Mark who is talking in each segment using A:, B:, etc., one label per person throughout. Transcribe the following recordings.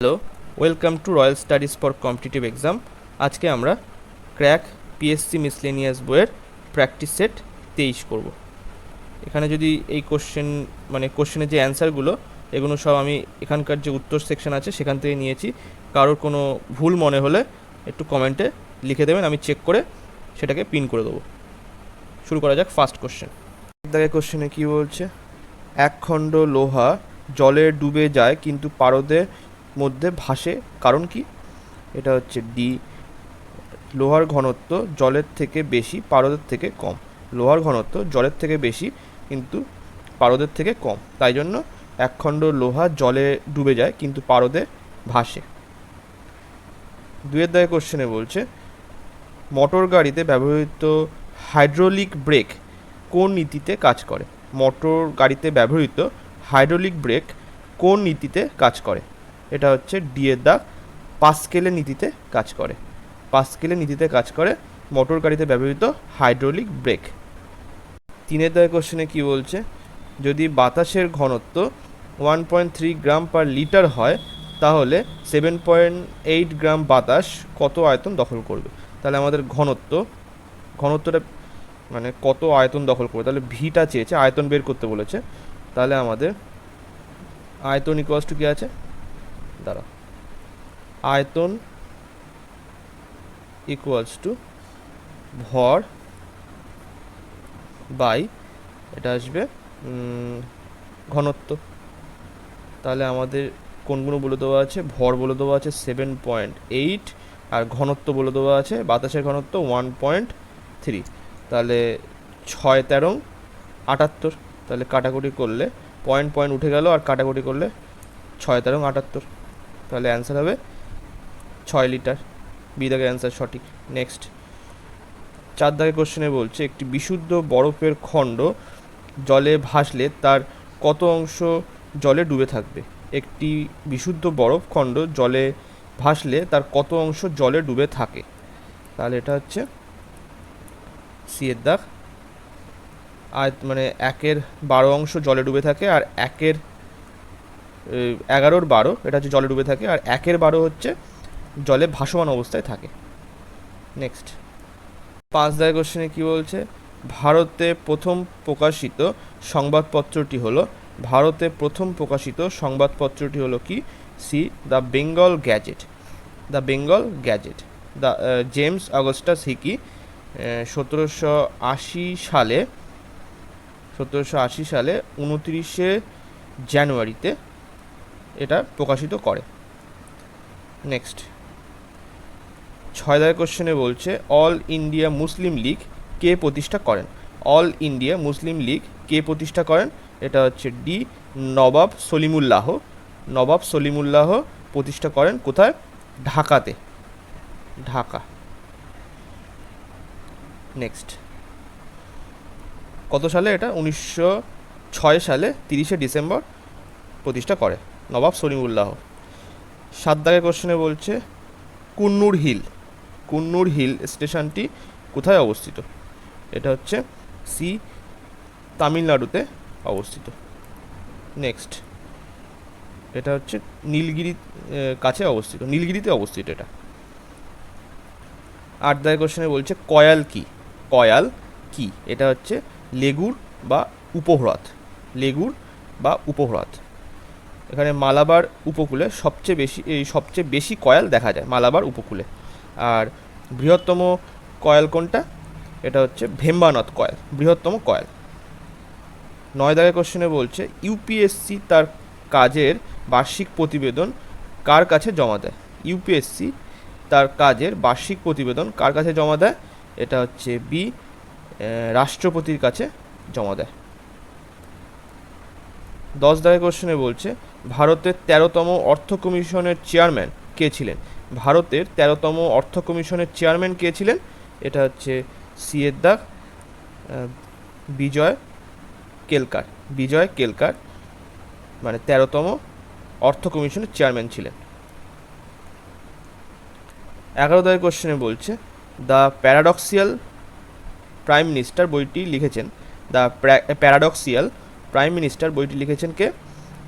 A: Hello, welcome to royal studies for competitive exam. আজকে আমরা crack PSC miscellaneous বইয়ের practice set 23 করব। এখানে যদি এই কোশ্চেনের যে অ্যান্সারগুলো, এগুলো সব আমি এখানকার যে উত্তর সেকশন আছে সেখান থেকে নিয়েছি। কারোর কোনো ভুল মনে হলে একটু কমেন্টে লিখে দেবেন, আমি চেক করে সেটাকে পিন করে দেবো। শুরু করা যাক ফার্স্ট কোশ্চেন। দেখে কোশ্চেনে কী বলছে, এক খণ্ড লোহা জলে ডুবে যায় কিন্তু পারদের মধ্যে ভাসে, কারণ কি? এটা হচ্ছে ডি, লোহার ঘনত্ব জলের থেকে বেশি পারদের থেকে কম। লোহার ঘনত্ব জলের থেকে বেশি কিন্তু পারদের থেকে কম, তাই জন্য এক খণ্ড লোহা জলে ডুবে যায় কিন্তু পারদে ভাসে। দুয়ের দাগে কোশ্চেনে বলছে, মোটর গাড়িতে ব্যবহৃত হাইড্রোলিক ব্রেক কোন নীতিতে কাজ করে? মোটর গাড়িতে ব্যবহৃত হাইড্রোলিক ব্রেক কোন নীতিতে কাজ করে? এটা হচ্ছে ডি এর দাগ, পাস্কেলের নীতিতে কাজ করে। পাস্কেলের নীতিতে কাজ করে মোটর গাড়িতে ব্যবহৃত হাইড্রোলিক ব্রেক। তিনের দাগে কোশ্চেনে কি বলছে, যদি বাতাসের ঘনত্ব 1.3 গ্রাম পার লিটার হয় তাহলে 7.8 গ্রাম বাতাস কত আয়তন দখল করবে? তাহলে আমাদের ঘনত্বটা মানে কত আয়তন দখল করবে, তাহলে ভিটা চেয়েছে, আয়তন বের করতে বলেছে। তাহলে আমাদের আয়তন ইকুয়ালস টু কী আছে, দাঁড়া, আয়তন ইকুয়ালস টু ভর বাই এটা আসবে ঘনত্ব। তাহলে আমাদের কোনগুলো বলে দেওয়া আছে, ভর বলে দেওয়া আছে 7.8 আর ঘনত্ব বলে দেওয়া আছে বাতাসের ঘনত্ব 1.3। তাহলে 6 13 78, তাহলে কাটাকুটি করলে পয়েন্ট উঠে গেল আর কাটাকুটি করলে 6 13 78, তাহলে অ্যান্সার হবে 6 লিটার। বি দাগের অ্যান্সার সঠিক। নেক্সট, 4 দাগের কোশ্চেনে বলছে, একটি বিশুদ্ধ বরফের খণ্ড জলে ভাসলে তার কত অংশ জলে ডুবে থাকবে? একটি বিশুদ্ধ বরফ খণ্ড জলে ভাসলে তার কত অংশ জলে ডুবে থাকে? তাহলে এটা হচ্ছে সি এর দাগ, মানে 1/12 অংশ জলে ডুবে থাকে আর 11/12 এটা হচ্ছে জলে ডুবে থাকে আর 1/12 হচ্ছে জলে ভাসমান অবস্থায় থাকে। নেক্সট, 5 দাগের কোশ্চেনে কী বলছে, ভারতে প্রথম প্রকাশিত সংবাদপত্রটি হলো কি? C, the Bengal Gazette. The Bengal Gazette. The James Augustus Hicky 1780 সালে 29শে জানুয়ারিতে এটা প্রকাশিত করে। নেক্সট, 6 দাগের কোশ্চেনে বলছে, অল ইন্ডিয়া মুসলিম লীগ কে প্রতিষ্ঠা করেন? অল ইন্ডিয়া মুসলিম লীগ কে প্রতিষ্ঠা করেন? এটা হচ্ছে ডি, নবাব সলিমুল্লাহ প্রতিষ্ঠা করেন। কোথায়? ঢাকাতে, ঢাকা। নেক্সট, কত সালে এটা? 1906 সালে 30শে ডিসেম্বর প্রতিষ্ঠা করে নবাব সলিমুল্লাহ। 7 দাগের কোশ্চেনে বলছে, কুন্নুর হিল স্টেশনটি কোথায় অবস্থিত? এটা হচ্ছে সি, তামিলনাড়ুতে অবস্থিত। নেক্সট, এটা হচ্ছে নীলগিরি কাছে অবস্থিত, নীলগিরিতে অবস্থিত এটা। 8 দাগের কোশ্চেনে বলছে, কয়াল কি? এটা হচ্ছে লেগুর বা উপহ্রদ। এখানে মালাবার উপকূলে সবচেয়ে বেশি কয়াল দেখা যায়, মালাবার উপকূলে। আর বৃহত্তম কয়াল কোনটা? এটা হচ্ছে ভেম্বানাথ কয়াল, বৃহত্তম কয়াল। 9 দাগের কোশ্চেনে বলছে, ইউপিএসসি তার কাজের বার্ষিক প্রতিবেদন কার কাছে জমা দেয়? ইউপিএসসি তার কাজের বার্ষিক প্রতিবেদন কার কাছে জমা দেয়? এটা হচ্ছে বি, রাষ্ট্রপতির কাছে জমা দেয়। 10 দাগের কোশ্চেনে বলছে, ভারতের 13তম অর্থ কমিশনের চেয়ারম্যান কে ছিলেন? ভারতের 13তম অর্থ কমিশনের চেয়ারম্যান কে ছিলেন? এটা হচ্ছে সি এর দাগ, বিজয় কেলকার মানে 13তম অর্থ কমিশনের চেয়ারম্যান ছিলেন। 11 দাগের কোশ্চেনে বলছে, দ্য প্যারাডক্সিয়াল প্রাইম মিনিস্টার বইটি লিখেছেন কে?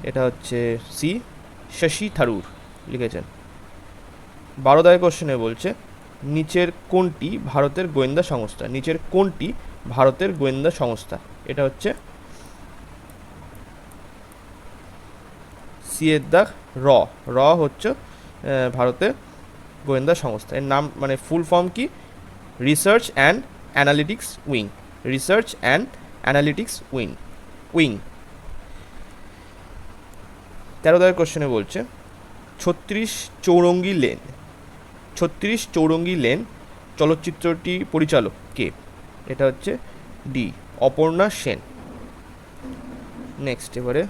A: এটা হচ্ছে সি, শশী থারুর। লিখেছেন। 12 দাগের কোশ্চেনে বলছে নিচের কোনটি ভারতের গোয়েন্দা সংস্থা, নিচের কোনটি ভারতের গোয়েন্দা সংস্থা? এটা হচ্ছে সি এর দাগ র। র হচ্ছে ভারতের গোয়েন্দা সংস্থা। এর নাম মানে ফুল ফর্ম কি? Research and analytics wing. Research and analytics wing. 13 দাগের কোশ্চেনে বলছে 36 চৌরঙ্গি লেন চলচ্চিত্রটি পরিচালক কে? এটা হচ্ছে ডি অপর্ণা সেন। নেক্সট এবারে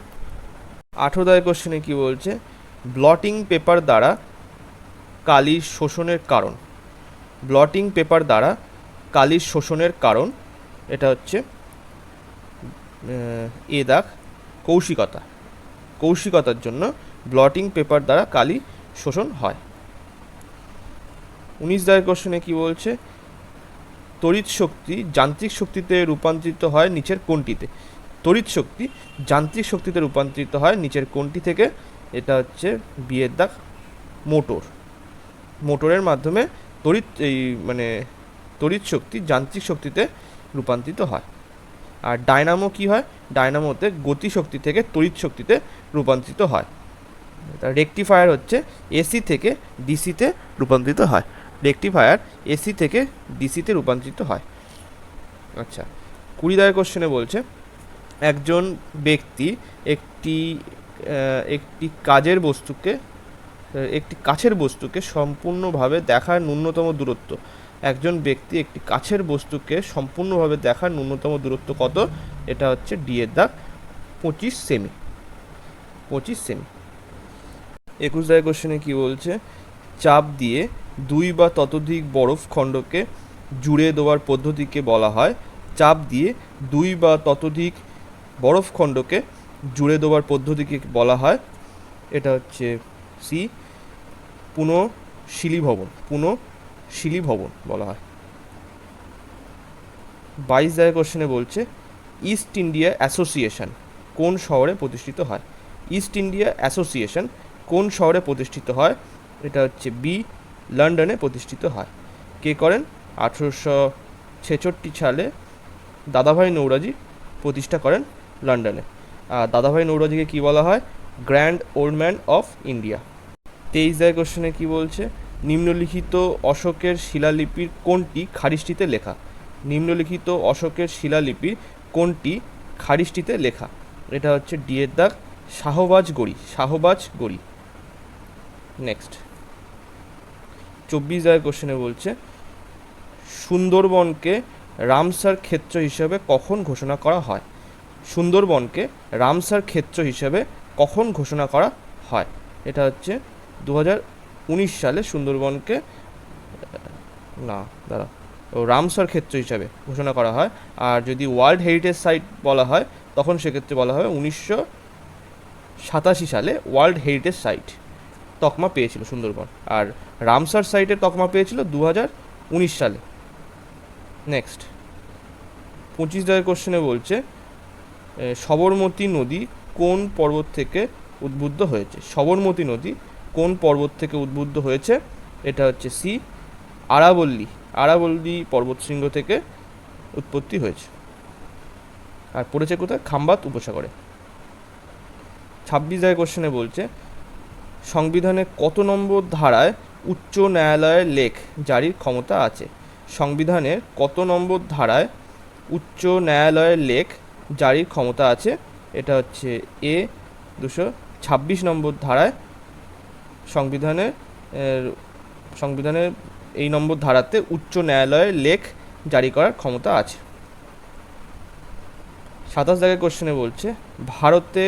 A: 18 দাগের কোশ্চেনে কি বলছে ব্লটিং পেপার দ্বারা কালির শোষণের কারণ। ব্লটিং পেপার দ্বারা কালির শোষণের কারণ এটা হচ্ছে এ দাগ কৌশিকতা। কৌশিকতার জন্য ব্লটিং পেপার দ্বারা কালি শোষণ হয়। 19 দাগের কোশ্চেনে কি বলছে তড়িৎ শক্তি যান্ত্রিক শক্তিতে রূপান্তরিত হয় নিচের কোনটিতে? তড়িৎ শক্তি যান্ত্রিক শক্তিতে রূপান্তরিত হয় নিচের কোনটি থেকে? এটা হচ্ছে বি এর দাগ মোটর। মোটরের মাধ্যমে তড়িৎ শক্তি যান্ত্রিক শক্তিতে রূপান্তরিত হয়। আর ডায়নামো কি হয়? ডায়নামোতে গতি শক্তি থেকে তড়িৎ শক্তিতে রূপান্তরিত হয়। রেকটিফায়ার হচ্ছে এসি থেকে ডিসিতে রূপান্তরিত হয়। রেকটিফায়ার এসি থেকে ডিসিতে রূপান্তরিত হয়। আচ্ছা 20 দাগের কোশ্চেনে বলছে একজন ব্যক্তি একটি কাছের বস্তুকে সম্পূর্ণভাবে দেখার ন্যূনতম দূরত্ব। একজন ব্যক্তি একটি কাছের বস্তুকে সম্পূর্ণভাবে দেখার ন্যূনতম দূরত্ব কত? এটা হচ্ছে ডি এর দাগ 25 সেমি। 21 দাগের কোশ্চেনে কি বলছে চাপ দিয়ে 2 বা ততোধিক বরফ খণ্ডকে জুড়ে দেওয়ার পদ্ধতিকে বলা হয়। চাপ দিয়ে 2 বা ততোধিক বরফ খণ্ডকে জুড়ে দেওয়ার পদ্ধতিকে বলা হয়। এটা হচ্ছে সি পুনঃশীলীভবন বলা হয়। 22 দাগের কোশ্চেনে বলছে ইস্ট ইন্ডিয়া অ্যাসোসিয়েশন কোন শহরে প্রতিষ্ঠিত হয়? ইস্ট ইন্ডিয়া অ্যাসোসিয়েশন কোন শহরে প্রতিষ্ঠিত হয়? এটা হচ্ছে বি লন্ডনে প্রতিষ্ঠিত হয়। কে করেন? 1866 সালে দাদাভাই নৌরোজি প্রতিষ্ঠা করেন লন্ডনে। আর দাদাভাই নৌরোজিকে কি বলা হয়? Grand old man of India. 23 দাগের কোশ্চেনে কি বলছে নিম্নলিখিত অশোকের শিলালিপির কোনটি খারিজটিতে লেখা? নিম্নলিখিত অশোকের শিলালিপির কোনটি খারিজটিতে লেখা? এটা হচ্ছে ডি এর দাগ শাহবাজগড়ি। নেক্সট 24 দাগের কোশ্চেনে বলছে সুন্দরবনকে রামসার ক্ষেত্র হিসেবে কখন ঘোষণা করা হয়? সুন্দরবনকে রামসার ক্ষেত্র হিসেবে কখন ঘোষণা করা হয়? এটা হচ্ছে 2019 সালে সুন্দরবনকে রামসার ক্ষেত্র হিসাবে ঘোষণা করা হয়। আর যদি ওয়ার্ল্ড হেরিটেজ সাইট বলা হয় তখন সেক্ষেত্রে বলা হবে 1987 সালে ওয়ার্ল্ড হেরিটেজ সাইট তকমা পেয়েছিল সুন্দরবন। আর রামসার সাইটের তকমা পেয়েছিল 2019 সালে। নেক্সট 25 দাগের কোশ্চেনে বলছে সবরমতী নদী কোন পর্বত থেকে উদ্বুদ্ধ হয়েছে? সবরমতী নদী কোন পর্বত থেকে উদ্বুদ্ধ হয়েছে? এটা হচ্ছে সি আরাবল্লী পর্বতশৃঙ্গ থেকে উৎপত্তি হয়েছে। আর পড়েছে কোথায়? খাম্বাত উপসাগরে। 26 দাগের কোশ্চেনে বলছে সংবিধানে কত নম্বর ধারায় উচ্চ ন্যায়ালয়ের লেখ জারির ক্ষমতা আছে? সংবিধানের কত নম্বর ধারায় উচ্চ ন্যায়ালয়ের লেখ জারির ক্ষমতা আছে? এটা হচ্ছে এ 226 নম্বর ধারায় সংবিধানের এই নম্বর ধারাতে উচ্চ ন্যায়ালয়ের লেখ জারি করার ক্ষমতা আছে। 27 দাগের কোশ্চেনে বলছে ভারতে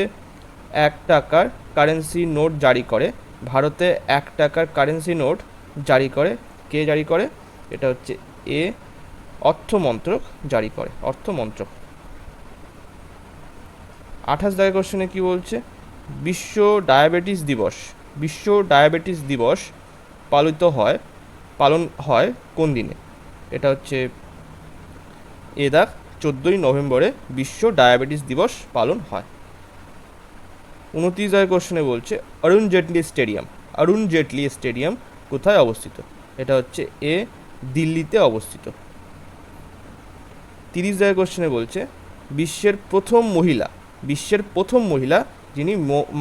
A: 1 টাকার কারেন্সি নোট জারি করে। ভারতে 1 টাকার কারেন্সি নোট জারি করে কে জারি করে? এটা হচ্ছে এ অর্থমন্ত্রক জারি করে। অর্থমন্ত্রক। 28 দাগের কোশ্চেনে কি বলছে বিশ্ব ডায়াবেটিস দিবস পালন হয় কোন দিনে? এটা হচ্ছে এ দাগ 14ই নভেম্বরে বিশ্ব ডায়াবেটিস দিবস পালন হয়। 29 দাগের কোশ্চেনে বলছে অরুণ জেটলি অরুণ জেটলি স্টেডিয়াম কোথায় অবস্থিত? এটা হচ্ছে এ, দিল্লিতে অবস্থিত। 30 জায়গায় কোশ্চেনে বলছে বিশ্বের প্রথম মহিলা যিনি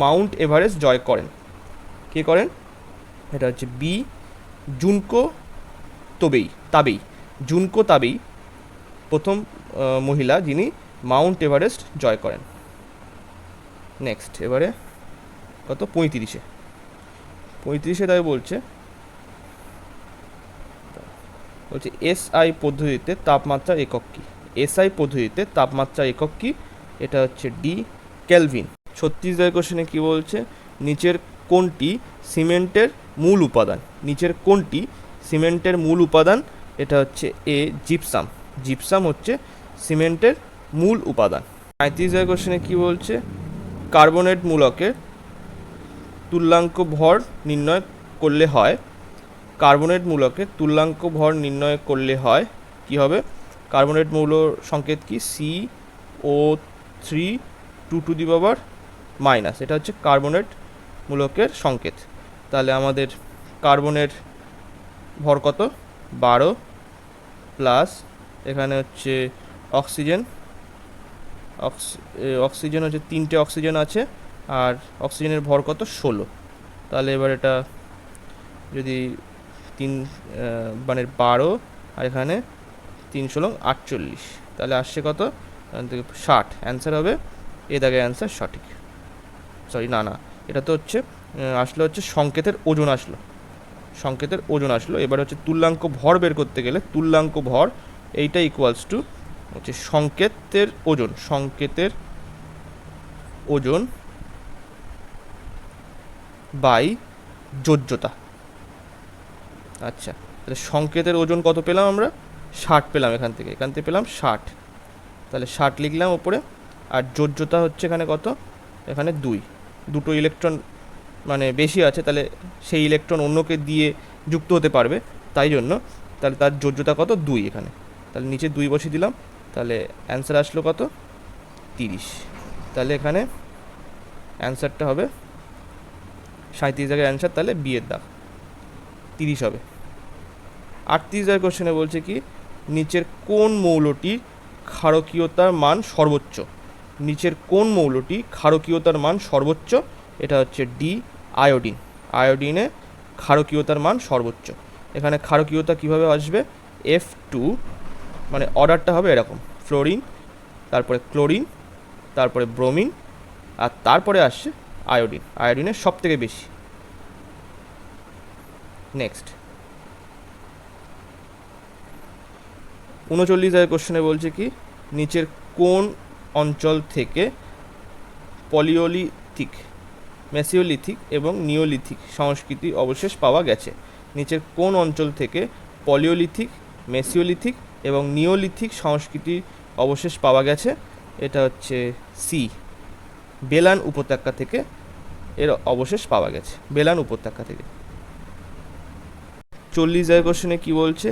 A: মাউন্ট এভারেস্ট জয় করেন, কে করেন? এটা হচ্ছে B, Junko Tabei. Junko Tabei প্রথম মহিলা যিনি মাউন্ট এভারেস্ট জয় করেন। নেক্সট, এবারে কত? 35-এ তাই বলছে এসআই পদ্ধতিতে তাপমাত্রার একক কী? এসআই পদ্ধতিতে তাপমাত্রার একক কী? এটা হচ্ছে ডি, কেলভিন। 36 কোশ্চেনে কি বলছে? নিচের কোনটি সিমেন্টের মূল উপাদান? নিচের কোনটি সিমেন্টের মূল উপাদান? এটা হচ্ছে এ, জিপসাম। জিপসাম হচ্ছে সিমেন্টের মূল উপাদান। 35 কোশ্চেনে কি বলছে? কার্বনেট মূলকের তুল্যাঙ্ক ভর নির্ণয় করলে হয়। কার্বনেট মূলকের তুল্যাঙ্ক ভর নির্ণয় করলে হয় কি হবে? কার্বনেট মৌল সংকেত কি? CO3 2⁻⁻। এটা হচ্ছে কার্বনেট মূলকের সংকেত। তাহলে আমাদের কার্বনের ভর কত? 12 প্লাস এখানে হচ্ছে অক্সিজেন হচ্ছে 3টে অক্সিজেন আছে, আর অক্সিজেনের ভর কত? 16। তাহলে এবার এটা যদি 3 মানে 12 আর এখানে 3 × 48, তাহলে আসছে কত? 60। অ্যান্সার হবে এ দাগে অ্যান্সার সঠিক। সরি, না, এটা তো হচ্ছে আসলো হচ্ছে সংকেতের ওজন আসলো। এবার হচ্ছে তুল্যাঙ্ক ভর বের করতে গেলে তুল্যাঙ্ক ভর এইটা ইকুয়ালস টু হচ্ছে সংকেতের ওজন বাই যোজ্যতা। আচ্ছা, তাহলে সংকেতের ওজন কত পেলাম আমরা? 60 পেলাম। এখান থেকে পেলাম 60। তাহলে 60 লিখলাম ওপরে। আর যোজ্যতা হচ্ছে এখানে কত? এখানে 2 ইলেকট্রন মানে বেশি আছে, তাহলে সেই ইলেকট্রন অন্যকে দিয়ে যুক্ত হতে পারবে, তাই জন্য তাহলে তার যোজ্যতা কত? 2 এখানে। তাহলে নিচে 2 বসিয়ে দিলাম। তাহলে অ্যান্সার আসলো কত? 30। তাহলে এখানে অ্যান্সারটা হবে 37 জায়গায় অ্যান্সার, তাহলে বি এর দাগ 30 হবে। 38 কোশ্চেনে বলছে কি? নিচের কোন মৌলটি ক্ষারকীয়তার মান সর্বোচ্চ? নিচের কোন মৌলটি ক্ষারকীয়তার মান সর্বোচ্চ? এটা হচ্ছে ডি, আয়োডিন। আয়োডিনে ক্ষারকীয়তার মান সর্বোচ্চ। এখানে ক্ষারকীয়তা কিভাবে আসবে? F2, মানে অর্ডারটা হবে এরকম: ফ্লোরিন, তারপরে ক্লোরিন, তারপরে ব্রোমিন, আর তারপরে আসছে আয়োডিন। আয়োডিনের সব থেকে বেশি। নেক্সট, 39 কোশ্চেনে বলছে কি? নিচের কোন অঞ্চল থেকে পলিওলিথিক, মেসিওলিথিক এবং নিওলিথিক সংস্কৃতি অবশেষ পাওয়া গেছে? নিচের কোন অঞ্চল থেকে পলিওলিথিক, মেসিওলিথিক এবং নিওলিথিক সংস্কৃতি অবশেষ পাওয়া গেছে? এটা হচ্ছে সি, বেলান উপত্যকা থেকে এর অবশেষ পাওয়া গেছে। বেলান উপত্যকা থেকে। 40 কোশ্চেনে কি বলছে?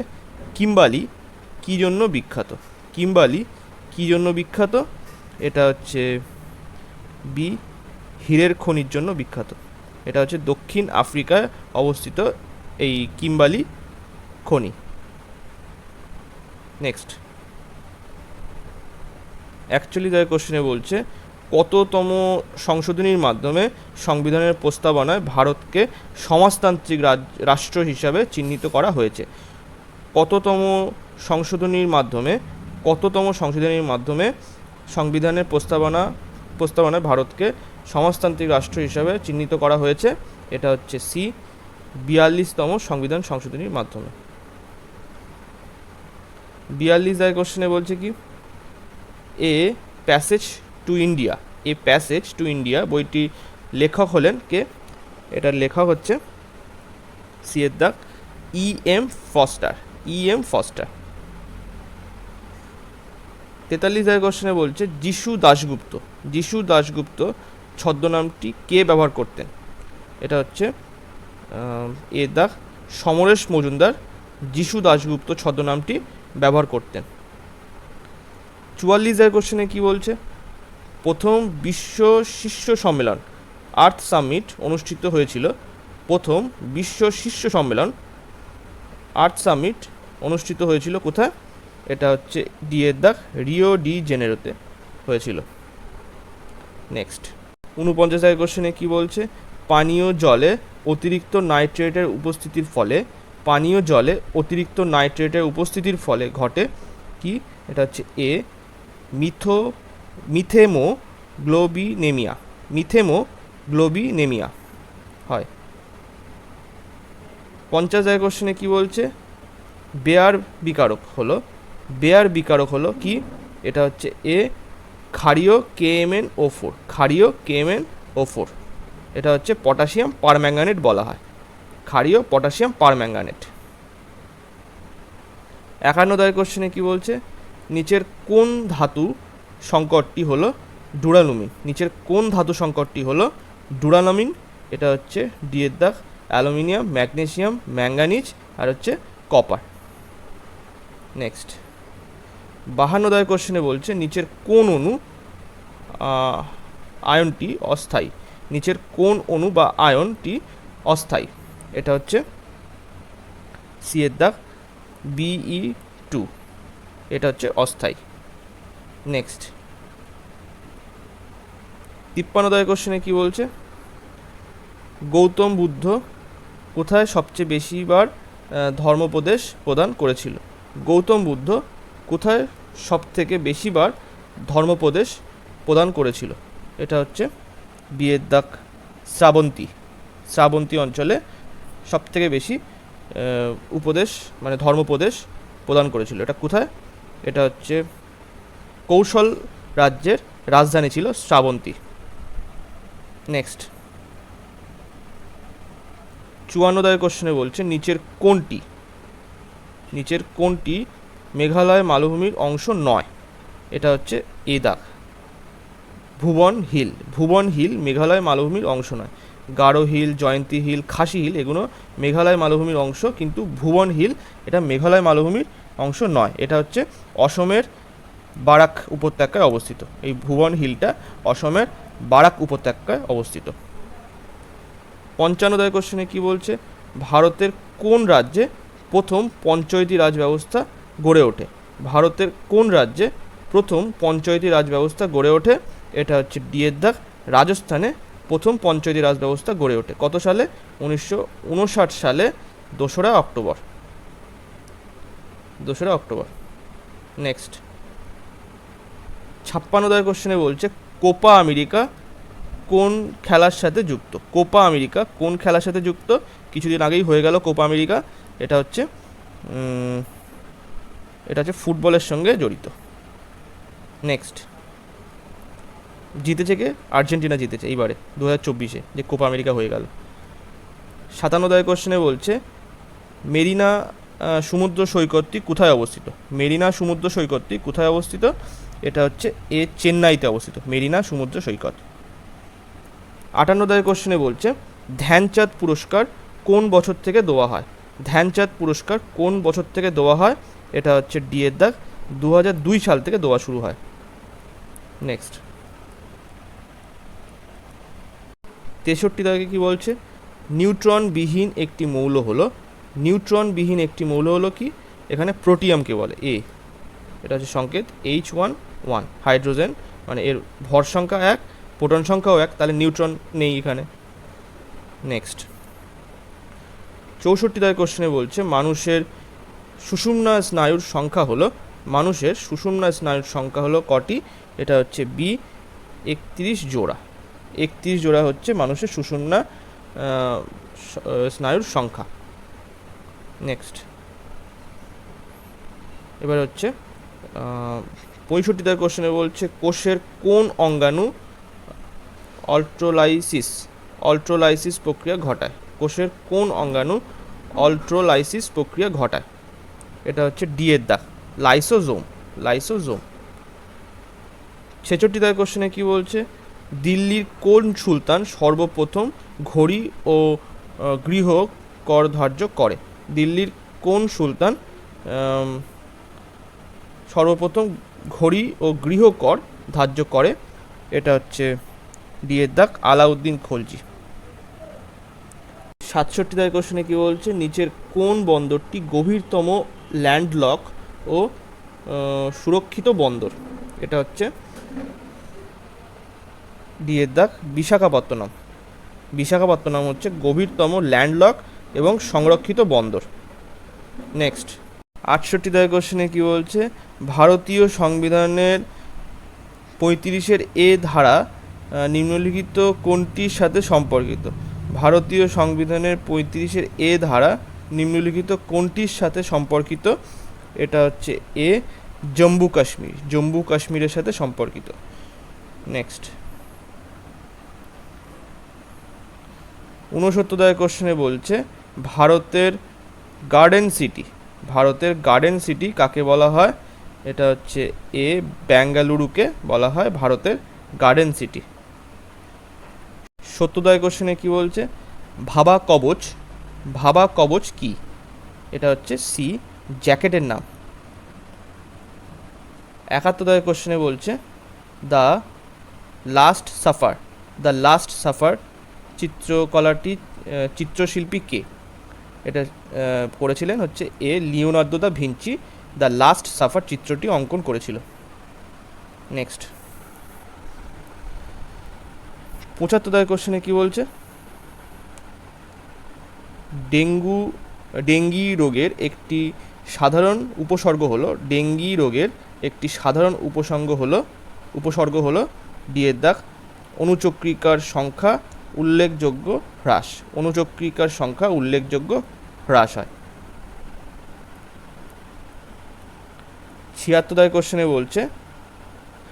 A: কিম্বালি কী জন্য বিখ্যাত? কিম্বালি কী জন্য বিখ্যাত? এটা হচ্ছে বি, হীরের খনির জন্য বিখ্যাত। এটা হচ্ছে দক্ষিণ আফ্রিকায় অবস্থিত এই কিম্বালি খনি। নেক্সট, 41 কোশ্চেনে বলছে কততম সংশোধনীর মাধ্যমে সংবিধানের প্রস্তাবনায় ভারতকে সমাজতান্ত্রিক রাষ্ট্র হিসাবে চিহ্নিত করা হয়েছে? কততম সংশোধনীর মাধ্যমে সংবিধানের প্রস্তাবনায় ভারতকে সমাজতান্ত্রিক রাষ্ট্র হিসাবে চিহ্নিত করা হয়েছে? এটা হচ্ছে সি, 42তম সংবিধান সংশোধনীর মাধ্যমে। 42 কোশ্চেনে বলছে কি? এ প্যাসেজ টু ইন্ডিয়া বইটি লেখক হলেন কে? এটার লেখক হচ্ছে সি এর দাগ E.M. ফস্টার। 43 কোশ্চেনে বলছে যিশু দাশগুপ্ত ছদ্মনামটি কে ব্যবহার করতেন? এটা হচ্ছে এর দাগ সমরেশ মজুমদার যিশু দাশগুপ্ত ছদ্মনামটি ব্যবহার করতেন। 44 কোশ্চেনে কি বলছে? প্রথম বিশ্ব শীর্ষ সম্মেলন আর্থ সামিট অনুষ্ঠিত হয়েছিল প্রথম বিশ্ব শীর্ষ সম্মেলন আর্থ সামিট অনুষ্ঠিত হয়েছিল কোথায়? এটা হচ্ছে ডি এর দাগ রিও ডি জেনেরোতে হয়েছিল। নেক্সট 49 কোশ্চেনে কি বলছে? পানীয় জলে অতিরিক্ত নাইট্রেটের উপস্থিতির ফলে ঘটে কি? এটা হচ্ছে এ মিথেমোগ্লোবিনেমিয়া হয়। 50 কোশ্চেনে কি বলছে? বেয়ার বিকারক হলো কি? এটা হচ্ছে এ ক্ষারীয় KMnO4 এটা হচ্ছে পটাশিয়াম পারম্যাঙ্গানেট বলা হয়, ক্ষারীয় পটাশিয়াম পারম্যাঙ্গানেট। 51 কোশ্চেনে কি বলছে? নিচের কোন ধাতু সংকটটি হলো ডুরালামিন? এটা হচ্ছে ডি এর দাগ অ্যালুমিনিয়াম, ম্যাগনেসিয়াম, ম্যাঙ্গানিজ আর হচ্ছে কপার। নেক্সট 52 কোশ্চেনে বলছে নিচের কোন আয়নটি অস্থায়ী? এটা হচ্ছে সি এর দাগ Be2, এটা হচ্ছে অস্থায়ী। নেক্সট 53 কোশ্চেনে কি বলছে? গৌতম বুদ্ধ কোথায় সবচেয়ে বেশিবার ধর্মোপদেশ প্রদান করেছিল? গৌতম বুদ্ধ কোথায় সবথেকে বেশিবার ধর্মোপদেশ প্রদান করেছিল? এটা হচ্ছে বি এর দাগ শ্রাবন্তী অঞ্চলে সবথেকে বেশি ধর্মোপদেশ প্রদান করেছিল। এটা কোথায়? এটা হচ্ছে কৌশল রাজ্যের রাজধানী ছিল শ্রাবন্তী। নেক্সট 54 কোশ্চেনে বলছে নিচের কোনটি মেঘালয় মালভূমির অংশ নয়? এটা হচ্ছে এ দাগ ভুবন হিল মেঘালয় মালভূমির অংশ নয়। গারো হিল, জয়ন্তী হিল, খাসি হিল এগুলো মেঘালয় মালভূমির অংশ, কিন্তু ভুবন হিল এটা মেঘালয় মালভূমির অংশ নয়। এটা হচ্ছে অসমের বারাক উপত্যকায় অবস্থিত। এই ভুবন হিলটা অসমের বারাক উপত্যকায় অবস্থিত। 55 কোশ্চেনে কি বলছে? ভারতের কোন রাজ্যে প্রথম পঞ্চায়েতি রাজ ব্যবস্থা গড়ে ওঠে? এটা হচ্ছে ডি এর দাগ রাজস্থানে প্রথম পঞ্চায়েতি রাজ ব্যবস্থা গড়ে ওঠে। কত সালে? 1959 সালে 2রা অক্টোবর। নেক্সট 56 কোশ্চেনে বলছে কোপা আমেরিকা কোন খেলার সাথে যুক্ত? কিছুদিন আগেই হয়ে গেল কোপা আমেরিকা। এটা হচ্ছে ফুটবলের সঙ্গে জড়িত। নেক্সট আর্জেন্টিনা জিতেছে এইবারে 2024-এ যে কোপা আমেরিকা হয়ে গেল। 57 কোশ্চেনে বলছে মেরিনা সমুদ্র সৈকতটি কোথায় অবস্থিত? এটা হচ্ছে এ চেন্নাইতে অবস্থিত মেরিনা সমুদ্র সৈকত। 58 কোশ্চেনে বলছে ধ্যানচাঁদ পুরস্কার কোন বছর থেকে দেওয়া হয়? এটা হচ্ছে ডি এর দাগ 2002 সাল থেকে দেওয়া শুরু হয়। নেক্সট 63 দাগে কি বলছে? নিউট্রনবিহীন একটি মৌল হলো কি? এখানে প্রোটিয়ামকে বলে। এটা হচ্ছে সংকেত H11 হাইড্রোজেন, মানে এর ভর সংখ্যা 1, প্রোটন সংখ্যাও 1, তাহলে নিউট্রন নেই এখানে। নেক্সট 64 কোশ্চেনে বলছে মানুষের সুষুম্না স্নায়ুর সংখ্যা হলো কটি? এটা হচ্ছে বি 31 জোড়া। 31 জোড়া হচ্ছে মানুষের সুষুম্না স্নায়ুর সংখ্যা। নেক্সট এবার হচ্ছে 65 কোশ্চেনে বলছে কোষের কোন অঙ্গাণু অল্ট্রোলাইসিস প্রক্রিয়া ঘটায়? এটা হচ্ছে ডি এর দাগ লাইসোজোম। 66 কোশ্চেনে কি বলছে? দিল্লির কোন সুলতান সর্বপ্রথম ঘড়ি ও গৃহ কর ধার্য করে? দিল্লির কোন সুলতান সর্বপ্রথম ঘড়ি ও গৃহ কর ধার্য করে? এটা হচ্ছে ডি এর দাগ আলাউদ্দিন খলজি। 67 কোশ্চেনে কি বলছে, নিচের কোন বন্দরটি গভীরতম ল্যান্ডলক ও সুরক্ষিত বন্দর? এটা হচ্ছে ডিএর দাগ বিশাখাপত্তনম। বিশাখাপত্তনম হচ্ছে গভীরতম ল্যান্ডলক এবং সংরক্ষিত বন্দর। নেক্সট 68 কোশ্চেনে কি বলছে, ভারতীয় সংবিধানের 35-এর এ ধারা নিম্নলিখিত কোনটির সাথে সম্পর্কিত? ভারতীয় সংবিধানের 35-এর এ ধারা নিম্নলিখিত কোনটির সাথে সম্পর্কিত? এটা হচ্ছে এ জম্মু কাশ্মীর, জম্মু কাশ্মীরের সাথে সম্পর্কিত। নেক্সট 69 কোশ্চেনে বলছে, ভারতের গার্ডেন সিটি, ভারতের গার্ডেন সিটি কাকে বলা হয়? এটা হচ্ছে এ বেঙ্গালুরুকে বলা হয় ভারতের গার্ডেন সিটি। 70 কোশ্চেনে কি বলছে, ভাবা কবচ, ভাবা কবচ কি? এটা হচ্ছে সি জ্যাকেটের নাম। 71 কোশ্চেনে বলছে, the last supper, the last supper চিত্রকলাটি চিত্রশিল্পী কে? এটা করেছিলেন হচ্ছে এ Leonardo da Vinci the last supper চিত্রটি অঙ্কন করেছিল। নেক্সট 75 কোশ্চেনে কি বলছে, ডেঙ্গি রোগের একটি সাধারণ উপসর্গ হলো, ডেঙ্গি রোগের একটি সাধারণ উপসর্গ হলো ডিএর দাগ অণুচক্রিকার সংখ্যা উল্লেখযোগ্য হ্রাস, অণুচক্রিকার সংখ্যা উল্লেখযোগ্য হ্রাস হয়। 76 কোশ্চেনে বলছে,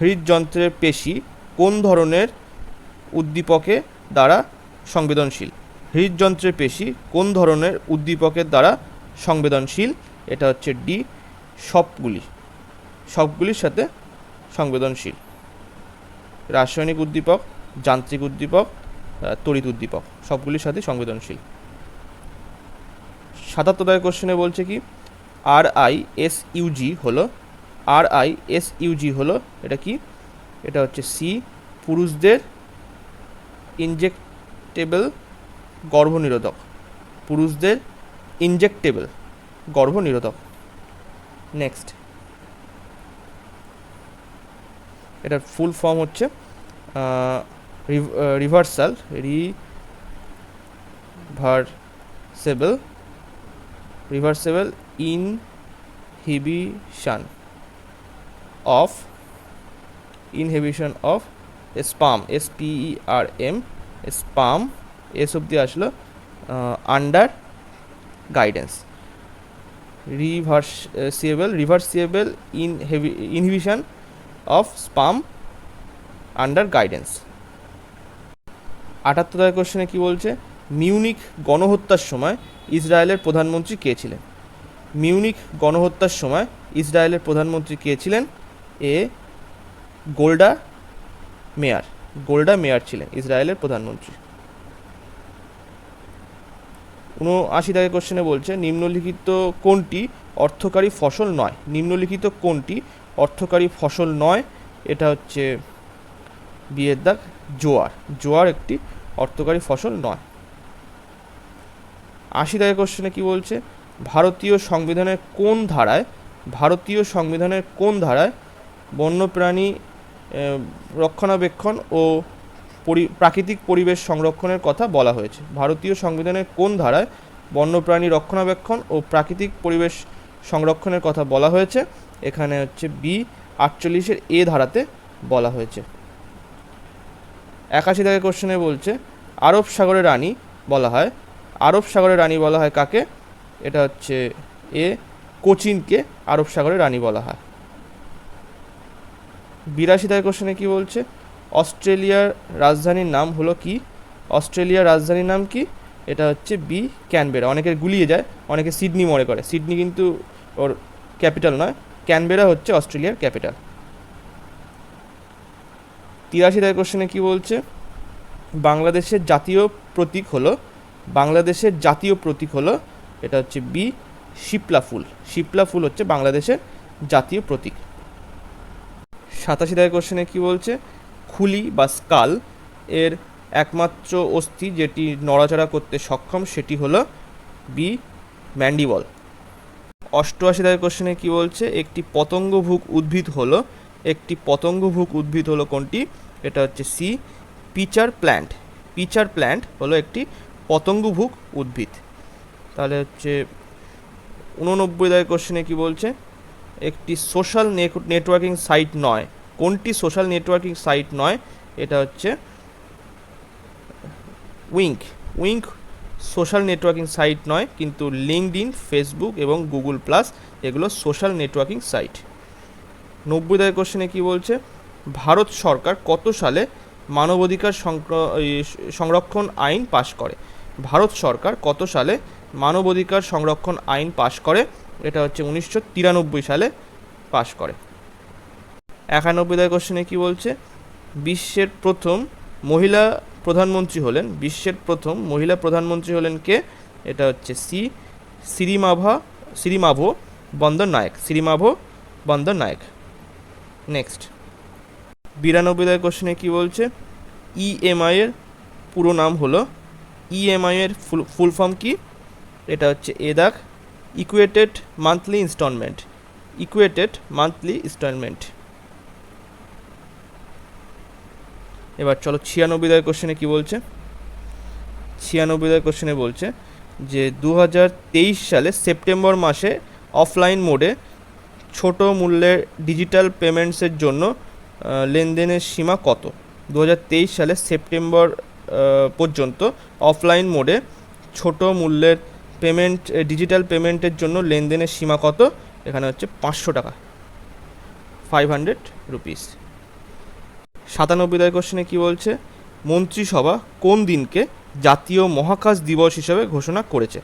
A: হৃদযন্ত্রের পেশি কোন ধরনের উদ্দীপকে দ্বারা সংবেদনশীল? হৃদযন্ত্রের পেশি কোন ধরনের উদ্দীপকের দ্বারা সংবেদনশীল? এটা হচ্ছে ডি সবগুলির সাথে সংবেদনশীল। রাসায়নিক উদ্দীপক, যান্ত্রিক উদ্দীপক, তড়িৎ উদ্দীপক সবগুলির সাথে সংবেদনশীল। 77 কোশ্চেনে বলছে কি, RISUG হলো এটা কি? এটা হচ্ছে সি পুরুষদের ইনজেক্টেবল গর্ভনিরোধক, পুরুষদের ইনজেক্টেবল গর্ভনিরোধক। নেক্সট এটার ফুল ফর্ম হচ্ছে reversible inhibition of sperm, SPERM, sperm S অব্দি আসলো under guidance. Reversible inhibition of sperm under guidance. 78 কোশ্চেনে কি বলছে, মিউনিক গণহত্যার সময় ইসরায়েলের প্রধানমন্ত্রী কে ছিলেন? মিউনিক গণহত্যার সময় ইসরায়েলের প্রধানমন্ত্রী কে ছিলেন? এ গোল্ডা মেয়ার ছিলেন ইসরায়েলের প্রধানমন্ত্রী। 79 কোশ্চেনে বলছে, নিম্নলিখিত কোনটি অর্থকারী ফসল নয়? নিম্নলিখিত কোনটি অর্থকারী ফসল নয়? এটা হচ্ছে বিয়ের দাগ জোয়ার একটি অর্থকারী ফসল নয়। 80 কোশ্চেনে কি বলছে, ভারতীয় সংবিধানের কোন ধারায় বন্যপ্রাণী রক্ষণাবেক্ষণ ও প্রাকৃতিক পরিবেশ সংরক্ষণের কথা বলা হয়েছে? ভারতীয় সংবিধানের কোন ধারায় বন্যপ্রাণী রক্ষণাবেক্ষণ ও প্রাকৃতিক পরিবেশ সংরক্ষণের কথা বলা হয়েছে? এখানে হচ্ছে বি 48-এর এ ধারাতে বলা হয়েছে। 81 কোশ্চেনে বলছে, আরব সাগরের রানী বলা হয় কাকে? এটা হচ্ছে এ কোচিনকে আরব সাগরের রানী বলা হয়। 82 কোশ্চেনে কি বলছে, অস্ট্রেলিয়ার রাজধানীর নাম হলো কি? অস্ট্রেলিয়ার রাজধানীর নাম কি? এটা হচ্ছে বি ক্যানবেরা। অনেকের গুলিয়ে যায়, অনেকে সিডনি মনে করে, সিডনি কিন্তু ওর ক্যাপিটাল নয়, ক্যানবেরা হচ্ছে অস্ট্রেলিয়ার ক্যাপিটাল। 83 কোশ্চেনে কি বলছে, বাংলাদেশের জাতীয় প্রতীক হলো এটা হচ্ছে বি শিপলা ফুল হচ্ছে বাংলাদেশের জাতীয় প্রতীক। 87 কোশ্চেনে কি বলছে, খুলি বা স্কাল এর একমাত্র অস্থি যেটি নড়াচড়া করতে সক্ষম সেটি হলো বি ম্যান্ডিবল। 88 কোশ্চেনে কি বলছে, একটি পতঙ্গভুক উদ্ভিদ হলো কোনটি? এটা হচ্ছে C pitcher plant. Pitcher plant হলো একটি পতঙ্গভুক উদ্ভিদ। তাহলে হচ্ছে 89 কোশ্চেনে কি বলছে, একটি সোশ্যাল নেটওয়ার্কিং সাইট নয়। কোনটি সোশ্যাল নেটওয়ার্কিং সাইট নয়? এটা হচ্ছে উইঙ্ক সোশ্যাল নেটওয়ার্কিং সাইট নয়, কিন্তু লিঙ্কডইন, ফেসবুক এবং গুগল প্লাস এগুলো সোশ্যাল নেটওয়ার্কিং সাইট। 90 কোশ্চেনে কি বলছে, ভারত সরকার কত সালে মানবাধিকার সংরক্ষণ আইন পাশ করে? ভারত সরকার কত সালে মানবাধিকার সংরক্ষণ আইন পাশ করে? এটা হচ্ছে 1993 সালে পাশ করে। 91 কোশ্চেনে কি বলছে, বিশ্বের প্রথম মহিলা প্রধানমন্ত্রী হলেন কে? এটা হচ্ছে সি সিরিমাভো বন্দর নায়েক। নেক্সট 92 কোশ্চেনে কি বলছে, ইএমআই এর পুরো নাম হলো, ইএমআই এর ফুল ফর্ম কি? এটা হচ্ছে ইকুয়েটেড মান্থলি ইনস্টলমেন্ট। এবার চলো 96 কোশ্চেনে কি বলছে। 96 কোশ্চেনে বলছে যে 2023 সালে সেপ্টেম্বর মাসে অফলাইন মোডে ছোট মূল্যের ডিজিটাল পেমেন্টসের জন্য লেনদেনের সীমা কত? 2023 সালে সেপ্টেম্বর পর্যন্ত অফলাইন মোডে ছোট মূল্যের ডিজিটাল পেমেন্টের জন্য লেনদেনের সীমা কত? এখানে হচ্ছে 500 টাকা, 500 রুপিস। 97 কোশ্চেনে কি বলছে, মন্ত্রিসভা কোন দিনকে জাতীয় মহাকাশ দিবস হিসাবে ঘোষণা করেছে?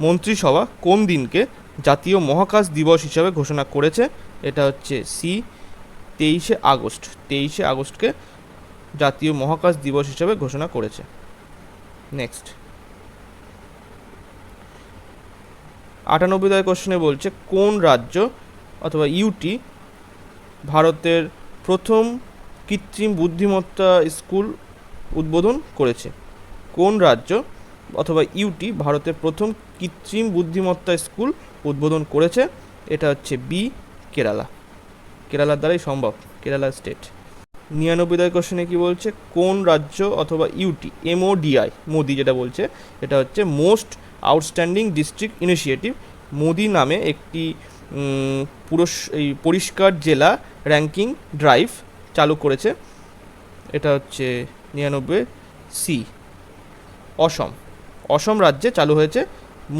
A: মন্ত্রিসভা কোন দিনকে জাতীয় মহাকাশ দিবস হিসাবে ঘোষণা করেছে? এটা হচ্ছে সি 23 আগস্টকে জাতীয় মহাকাশ দিবস হিসাবে ঘোষণা করেছে। নেক্সট 98 কোশ্চেনে বলছে, কোন রাজ্য অথবা ইউটি ভারতের প্রথম কৃত্রিম বুদ্ধিমত্তা স্কুল উদ্বোধন করেছে? কোন রাজ্য অথবা ইউটি ভারতের প্রথম কৃত্রিম বুদ্ধিমত্তা স্কুল উদ্বোধন করেছে? এটা হচ্ছে বি কেরালার দ্বারাই সম্ভব, কেরালা স্টেট। 99 কোশ্চেনে কি বলছে, কোন রাজ্য অথবা ইউটি মোদি যেটা বলছে, এটা হচ্ছে most outstanding district initiative. Modi নামে একটি পরিষ্কার জেলা র্যাঙ্কিং ড্রাইভ চালু করেছে। এটা হচ্ছে 99 সি অসম রাজ্যে চালু হয়েছে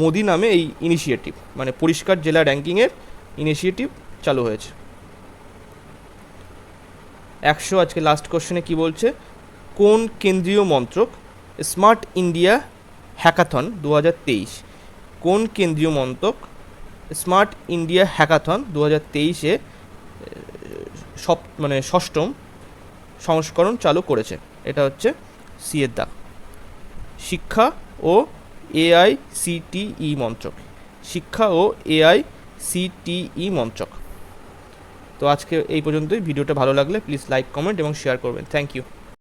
A: মোদি নামে এই ইনিশিয়েটিভ, মানে পরিষ্কার জেলা র্যাঙ্কিংয়ের ইনিশিয়েটিভ চালু হয়েছে। 100 আজকে লাস্ট কোশ্চেনে কি বলছে, কোন কেন্দ্রীয় মন্ত্রক স্মার্ট ইন্ডিয়া হ্যাকাথন 2023, কোন কেন্দ্রীয় মন্ত্রক স্মার্ট ইন্ডিয়া হ্যাকাথন 2023-এ ষষ্ঠম সংস্করণ চালু করেছে? এটা হচ্ছে সি এর দাগ, শিক্ষা ও এআইসিটিই মন্ত্রক। তো আজকে এই পর্যন্তই। ভিডিওটা ভালো লাগলে প্লিজ লাইক, কমেন্ট এবং শেয়ার করবেন। Thank you.